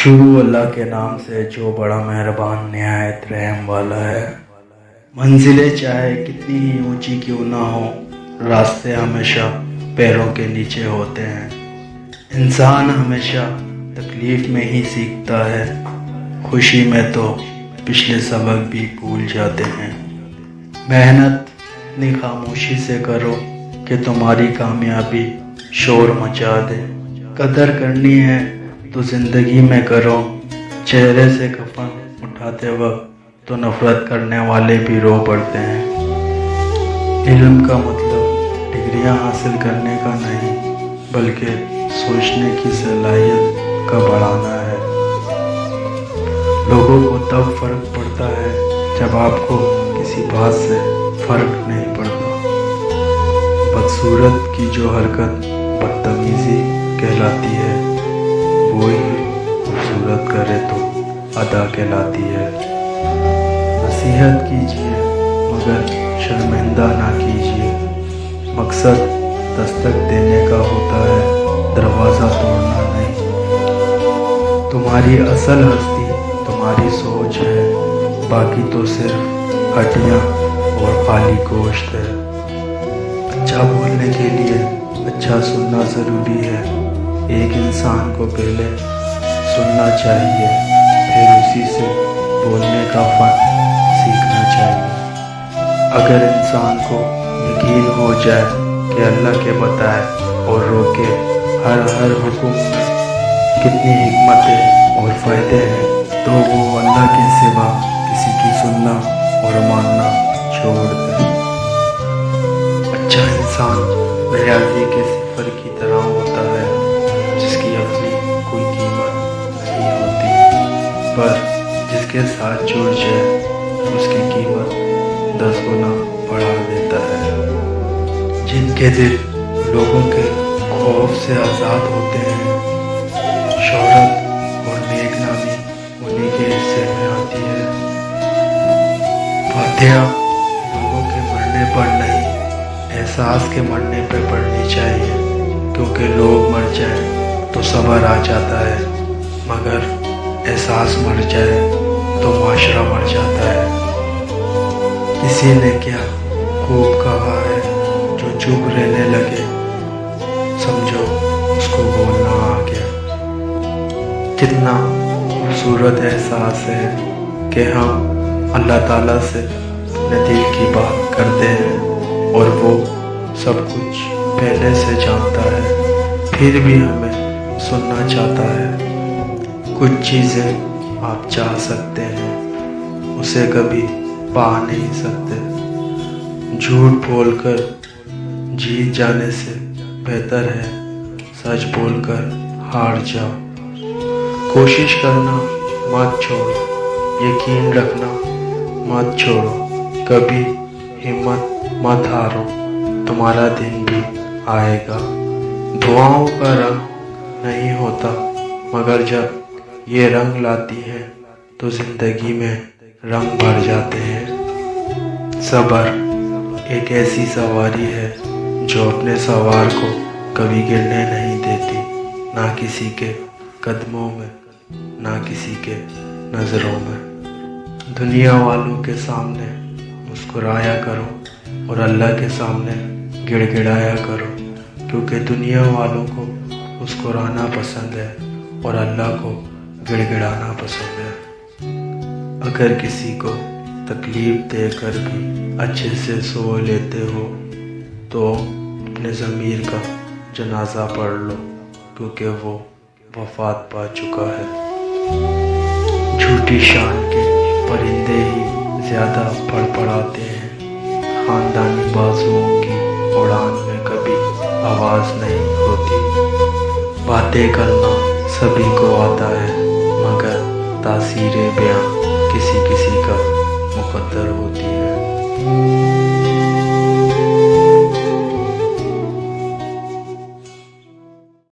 شروع اللہ کے نام سے جو بڑا مہربان نہایت رحم والا ہے۔ منزلیں چاہے کتنی ہی اونچی کیوں نہ ہو، راستے ہمیشہ پیروں کے نیچے ہوتے ہیں۔ انسان ہمیشہ تکلیف میں ہی سیکھتا ہے، خوشی میں تو پچھلے سبق بھی بھول جاتے ہیں۔ محنت اتنی خاموشی سے کرو کہ تمہاری کامیابی شور مچا دے۔ قدر کرنی ہے تو زندگی میں کرو، چہرے سے کفن اٹھاتے وقت تو نفرت کرنے والے بھی رو پڑتے ہیں۔ علم کا مطلب ڈگریاں حاصل کرنے کا نہیں، بلکہ سوچنے کی صلاحیت کا بڑھانا ہے۔ لوگوں کو تب فرق پڑتا ہے جب آپ کو کسی بات سے فرق نہیں پڑتا۔ بدصورت کی جو حرکت بدتمیزی کہلاتی ہے، وہی خوبصورت کرے تو ادا کہلاتی ہے۔ نصیحت کیجیے مگر شرمندہ نہ کیجیے۔ مقصد دستک دینے کا ہوتا ہے، دروازہ توڑنا نہیں۔ تمہاری اصل ہستی تمہاری سوچ ہے، باقی تو صرف ہڈیاں اور خالی گوشت ہے۔ اچھا بولنے کے لیے اچھا سننا ضروری ہے۔ ایک انسان کو پہلے سننا چاہیے، پھر اسی سے بولنے کا فن سیکھنا چاہیے۔ اگر انسان کو یقین ہو جائے کہ اللہ کے بتائے اور روکے ہر حکم میں کتنی حکمتیں اور فائدے ہیں، تو وہ اللہ کے سوا کسی کی سننا اور ماننا چھوڑ دے۔ اچھا انسان ریاضی کے صفر کی طرح ہوتا ہے، جس کی اپنی کوئی قیمت نہیں ہوتی، پر جس کے ساتھ جڑ جائے اس کی قیمت 10 گنا بڑھا دیتا ہے۔ جن کے دل لوگوں کے خوف سے آزاد ہوتے ہیں، شہرت اور نیک نامی انہی کے حصے میں آتی ہے۔ فاتحہ لوگوں کے مرنے پر نہیں، احساس کے مرنے پہ پڑھنی چاہیے، کیونکہ لوگ مر جائیں تو صبر آ جاتا ہے، مگر احساس مر جائے تو معاشرہ مر جاتا ہے۔ کسی نے کیا خوب کہا ہے، جو چپ رہنے لگے سمجھو اس کو بولنا آ گیا۔ کتنا خوبصورت احساس ہے کہ ہم اللہ تعالیٰ سے اپنے دل کی بات کرتے ہیں اور وہ سب کچھ پہلے سے جانتا ہے، پھر بھی ہمیں سننا چاہتا ہے۔ کچھ چیزیں آپ چاہ سکتے ہیں، اسے کبھی پا نہیں سکتے۔ جھوٹ بول کر جیت جانے سے بہتر ہے سچ بول کر ہار جاؤ۔ کوشش کرنا مت چھوڑو، یقین رکھنا مت چھوڑو، کبھی ہمت مت ہارو، تمہارا دن بھی آئے گا۔ دعاؤں کا رنگ نہیں ہوتا، مگر جب یہ رنگ لاتی ہے تو زندگی میں رنگ بھر جاتے ہیں۔ صبر ایک ایسی سواری ہے جو اپنے سوار کو کبھی گرنے نہیں دیتی، نہ کسی کے قدموں میں نہ کسی کے نظروں میں۔ دنیا والوں کے سامنے مسکرایا کرو اور اللہ کے سامنے گڑ گڑایا کرو، کیونکہ دنیا والوں کو مسکرانا پسند ہے اور اللہ کو گڑ گڑانا پسند ہے۔ اگر کسی کو تکلیف دے کر بھی اچھے سے سو لیتے ہو تو اپنے ضمیر کا جنازہ پڑھ لو، کیونکہ وہ وفات پا چکا ہے۔ جھوٹی شان کے پرندے ہی زیادہ پڑپڑاتے ہیں، خاندانی بازوؤں کی اڑان میں کبھی آواز نہیں ہوتی۔ باتیں کرنا سبھی کو آتا ہے، مگر تاثیر بیان کسی کسی کا مقدر ہوتی ہے۔